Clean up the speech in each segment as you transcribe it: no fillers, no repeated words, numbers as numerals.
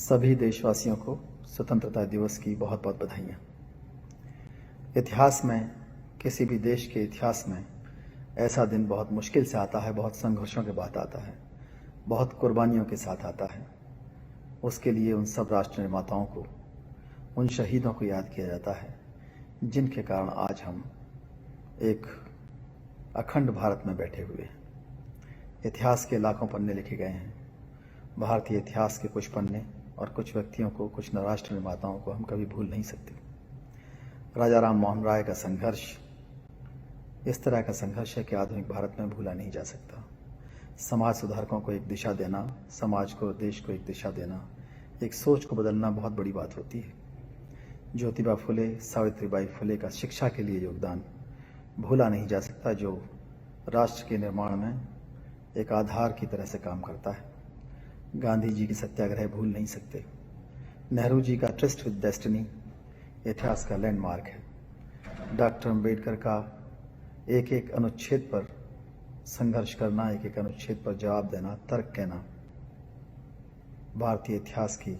सभी देशवासियों को स्वतंत्रता दिवस की बहुत बहुत बधाइयाँ। इतिहास में, किसी भी देश के इतिहास में ऐसा दिन बहुत मुश्किल से आता है, बहुत संघर्षों के बाद आता है, बहुत कुर्बानियों के साथ आता है। उसके लिए उन सब राष्ट्र निर्माताओं को, उन शहीदों को याद किया जाता है जिनके कारण आज हम एक अखंड भारत में बैठे हुए हैं। इतिहास के लाखों पन्ने लिखे गए हैं। भारतीय इतिहास के कुछ पन्ने और कुछ व्यक्तियों को, कुछ राष्ट्र निर्माताओं को हम कभी भूल नहीं सकते। राजा राम मोहन राय का संघर्ष इस तरह का संघर्ष है कि आधुनिक भारत में भूला नहीं जा सकता। समाज सुधारकों को एक दिशा देना, समाज को, देश को एक दिशा देना, एक सोच को बदलना बहुत बड़ी बात होती है। ज्योतिबा फुले, सावित्रीबाई फुले का शिक्षा के लिए योगदान भूला नहीं जा सकता, जो राष्ट्र के निर्माण में एक आधार की तरह से काम करता है। गांधी जी की सत्याग्रह भूल नहीं सकते। नेहरू जी का ट्रस्ट विद डेस्टिनी इतिहास का लैंडमार्क है। डॉक्टर अम्बेडकर का एक एक अनुच्छेद पर संघर्ष करना, एक एक अनुच्छेद पर जवाब देना, तर्क कहना भारतीय इतिहास की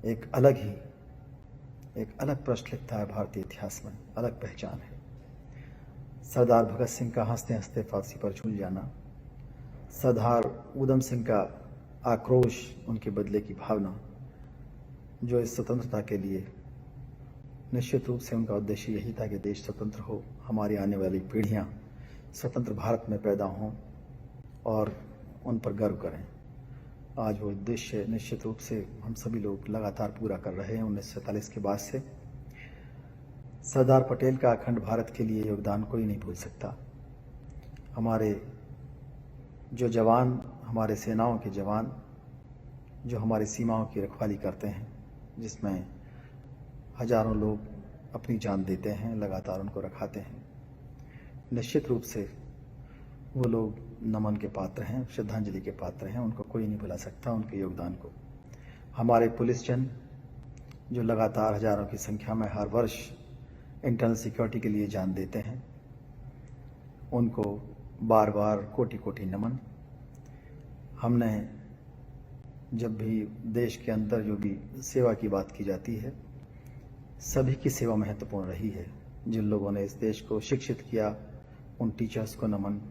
एक अलग पृष्ठ लिखता है। भारतीय इतिहास में अलग पहचान है। सरदार भगत सिंह का हंसते हंसते फांसी पर झूल जाना, सरदार उधम सिंह का आक्रोश, उनके बदले की भावना, जो इस स्वतंत्रता के लिए निश्चित रूप से उनका उद्देश्य यही था कि देश स्वतंत्र हो, हमारी आने वाली पीढ़ियां स्वतंत्र भारत में पैदा हों और उन पर गर्व करें। आज वो उद्देश्य निश्चित रूप से हम सभी लोग लगातार पूरा कर रहे हैं। 1947 के बाद से सरदार पटेल का अखंड भारत के लिए योगदान कोई नहीं भूल सकता। हमारे जो जवान, हमारे सेनाओं के जवान जो हमारी सीमाओं की रखवाली करते हैं, जिसमें हजारों लोग अपनी जान देते हैं, लगातार उनको रखाते हैं, निश्चित रूप से वो लोग नमन के पात्र हैं, श्रद्धांजलि के पात्र हैं। उनको कोई नहीं भुला सकता, उनके योगदान को। हमारे पुलिसजन जो लगातार हजारों की संख्या में हर वर्ष इंटरनल सिक्योरिटी के लिए जान देते हैं, उनको बार बार कोटि कोटि नमन। हमने जब भी देश के अंदर जो भी सेवा की बात की जाती है, सभी की सेवा महत्वपूर्ण रही है। जिन लोगों ने इस देश को शिक्षित किया, उन टीचर्स को नमन।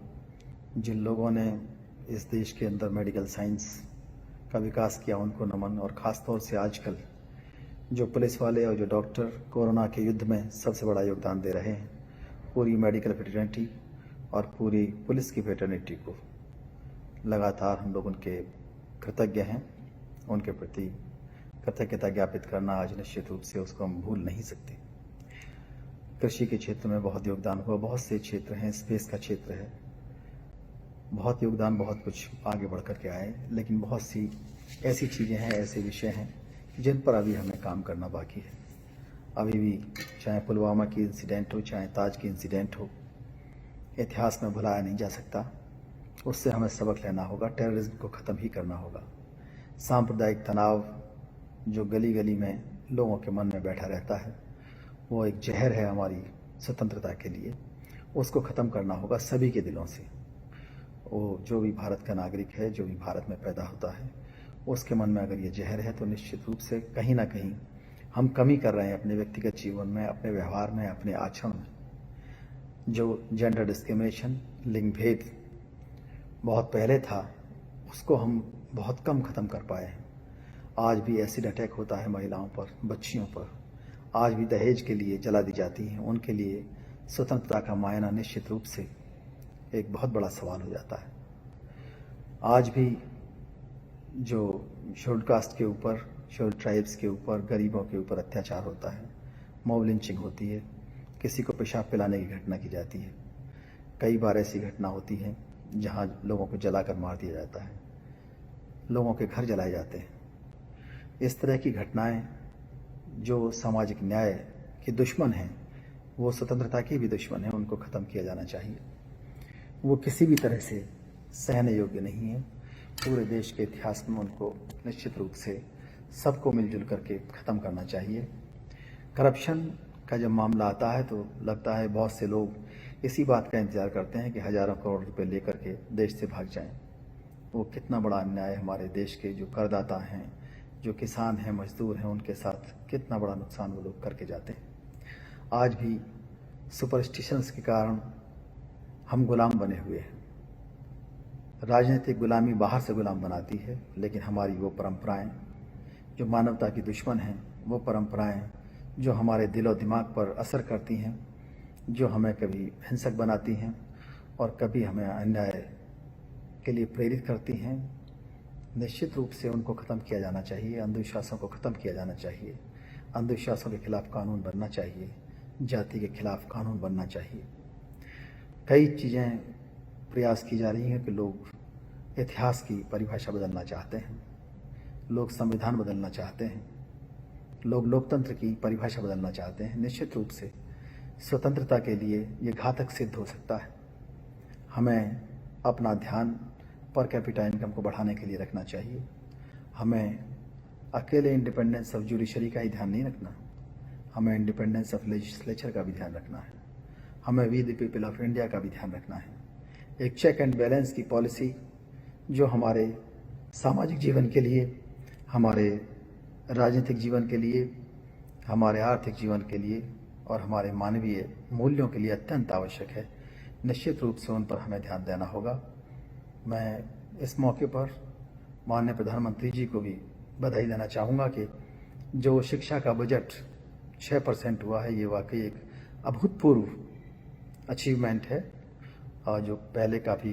जिन लोगों ने इस देश के अंदर मेडिकल साइंस का विकास किया, उनको नमन। और ख़ास तौर से आजकल जो पुलिस वाले और जो डॉक्टर कोरोना के युद्ध में सबसे बड़ा योगदान दे रहे हैं, पूरी मेडिकल फ्रेटर्निटी और पूरी पुलिस की फ्रेटर्निटी को लगातार हम लोग उनके कृतज्ञ हैं। उनके प्रति कृतज्ञता ज्ञापित करना आज निश्चित रूप से उसको हम भूल नहीं सकते। कृषि के क्षेत्र में बहुत योगदान हुआ, बहुत से क्षेत्र हैं, स्पेस का क्षेत्र है, बहुत योगदान, बहुत कुछ आगे बढ़ कर के आए। लेकिन बहुत सी ऐसी चीज़ें हैं, ऐसे विषय हैं जिन पर अभी हमें काम करना बाकी है। अभी भी चाहे पुलवामा की इंसिडेंट हो, चाहे ताज की इंसिडेंट हो, इतिहास में भुलाया नहीं जा सकता। उससे हमें सबक लेना होगा। टेररिज्म को ख़त्म ही करना होगा। सांप्रदायिक तनाव जो गली गली में लोगों के मन में बैठा रहता है, वो एक जहर है हमारी स्वतंत्रता के लिए। उसको ख़त्म करना होगा सभी के दिलों से। वो जो भी भारत का नागरिक है, जो भी भारत में पैदा होता है, उसके मन में अगर ये जहर है तो निश्चित रूप से कहीं ना कहीं हम कमी कर रहे हैं अपने व्यक्तिगत जीवन में, अपने व्यवहार में, अपने आचरण में। जो जेंडर डिस्क्रिमिनेशन, लिंग भेद बहुत पहले था, उसको हम बहुत कम ख़त्म कर पाए हैं। आज भी एसिड अटैक होता है महिलाओं पर, बच्चियों पर। आज भी दहेज के लिए जला दी जाती हैं। उनके लिए स्वतंत्रता का मायना निश्चित रूप से एक बहुत बड़ा सवाल हो जाता है। आज भी जो शेड्यूल्ड कास्ट के ऊपर, शेड्यूल्ड ट्राइब्स के ऊपर, गरीबों के ऊपर अत्याचार होता है, मॉब लिंचिंग होती है, किसी को पेशाब पिलाने की घटना की जाती है। कई बार ऐसी घटना होती है जहां लोगों को जलाकर मार दिया जाता है, लोगों के घर जलाए जाते हैं। इस तरह की घटनाएं जो सामाजिक न्याय के दुश्मन हैं, वो स्वतंत्रता की भी दुश्मन हैं, उनको ख़त्म किया जाना चाहिए। वो किसी भी तरह से सहने योग्य नहीं है। पूरे देश के इतिहास में उनको निश्चित रूप से सबको मिलजुल करके ख़त्म करना चाहिए। करप्शन का जब मामला आता है तो लगता है बहुत से लोग इसी बात का इंतज़ार करते हैं कि हज़ारों करोड़ रुपए लेकर के देश से भाग जाएं। वो कितना बड़ा अन्याय हमारे देश के जो करदाता हैं, जो किसान हैं, मजदूर हैं, उनके साथ कितना बड़ा नुकसान वो लोग करके जाते हैं। आज भी सुपरस्टिशंस के कारण हम गुलाम बने हुए हैं। राजनीतिक गुलामी बाहर से गुलाम बनाती है, लेकिन हमारी वो परंपराएं जो मानवता की दुश्मन हैं, वो परंपराएं जो हमारे दिलो दिमाग पर असर करती हैं, जो हमें कभी हिंसक बनाती हैं और कभी हमें अन्याय के लिए प्रेरित करती हैं, निश्चित रूप से उनको ख़त्म किया जाना चाहिए। अंधविश्वासों को ख़त्म किया जाना चाहिए। अंधविश्वासों के खिलाफ कानून बनना चाहिए। जाति के खिलाफ कानून बनना चाहिए। कई चीज़ें प्रयास की जा रही हैं कि लोग इतिहास की परिभाषा बदलना चाहते हैं, लोग संविधान बदलना चाहते हैं, लोग लोकतंत्र की परिभाषा बदलना चाहते हैं। निश्चित रूप से स्वतंत्रता के लिए ये घातक सिद्ध हो सकता है। हमें अपना ध्यान पर कैपिटा इनकम को बढ़ाने के लिए रखना चाहिए। हमें अकेले इंडिपेंडेंस ऑफ जुडिशरी का ही ध्यान नहीं रखना, हमें इंडिपेंडेंस ऑफ लेजिस्लेचर का भी ध्यान रखना है। हमें we the people of India का भी ध्यान रखना है। एक चेक एंड बैलेंस की पॉलिसी जो हमारे सामाजिक जीवन के लिए, हमारे राजनीतिक जीवन के लिए, हमारे आर्थिक जीवन के लिए और हमारे मानवीय मूल्यों के लिए अत्यंत आवश्यक है। निश्चित रूप से उन पर हमें ध्यान देना होगा। मैं इस मौके पर माननीय प्रधानमंत्री जी को भी बधाई देना चाहूँगा कि जो शिक्षा का बजट 6% हुआ है, ये वाकई एक अभूतपूर्व अचीवमेंट है, और जो पहले काफ़ी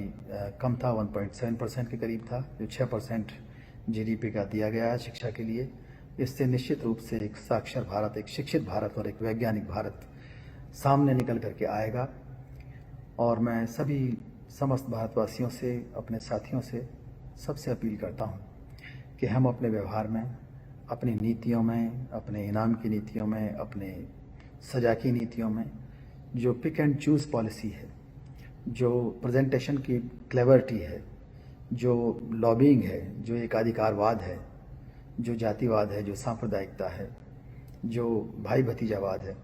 कम था, 1.7% के करीब था। जो 6% GDP का दिया गया है शिक्षा के लिए, इससे निश्चित रूप से एक साक्षर भारत, एक शिक्षित भारत और एक वैज्ञानिक भारत सामने निकल करके आएगा। और मैं सभी समस्त भारतवासियों से, अपने साथियों से, सबसे अपील करता हूँ कि हम अपने व्यवहार में, अपनी नीतियों में, अपने इनाम की नीतियों में, अपने सजा की नीतियों में जो पिक एंड चूज़ पॉलिसी है, जो प्रेजेंटेशन की क्लेवरिटी है, जो लॉबिंग है, जो एकाधिकारवाद है, जो जातिवाद है, जो सांप्रदायिकता है, जो भाई भतीजावाद है,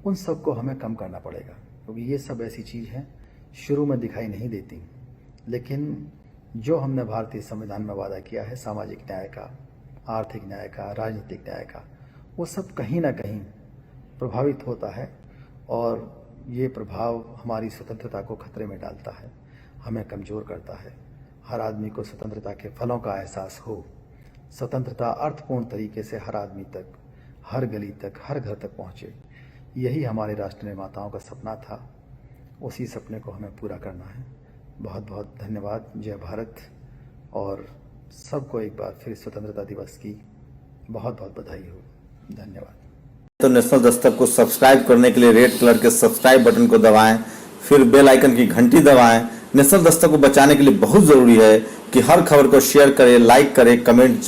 उन सब को हमें कम करना पड़ेगा। क्योंकि ये सब ऐसी चीज़ हैं शुरू में दिखाई नहीं देती, लेकिन जो हमने भारतीय संविधान में वादा किया है सामाजिक न्याय का, आर्थिक न्याय का, राजनीतिक न्याय का, वो सब कहीं ना कहीं प्रभावित होता है और ये प्रभाव हमारी स्वतंत्रता को खतरे में डालता है, हमें कमज़ोर करता है। हर आदमी को स्वतंत्रता के फलों का एहसास हो, स्वतंत्रता अर्थपूर्ण तरीके से हर आदमी तक, हर गली तक, हर घर तक पहुँचे, यही हमारे राष्ट्र निर्माताओं का सपना था। उसी सपने को हमें पूरा करना है। बहुत बहुत धन्यवाद। जय भारत। और सबको एक बार फिर स्वतंत्रता दिवस की बहुत बहुत बधाई हो। धन्यवाद। तो नेशनल दस्तक को सब्सक्राइब करने के लिए रेड कलर के सब्सक्राइब बटन को दबाएं, फिर बेल आइकन की घंटी दबाएं। नेशनल दस्तक को बचाने के लिए बहुत जरूरी है कि हर खबर को शेयर करें, लाइक करें, कमेंट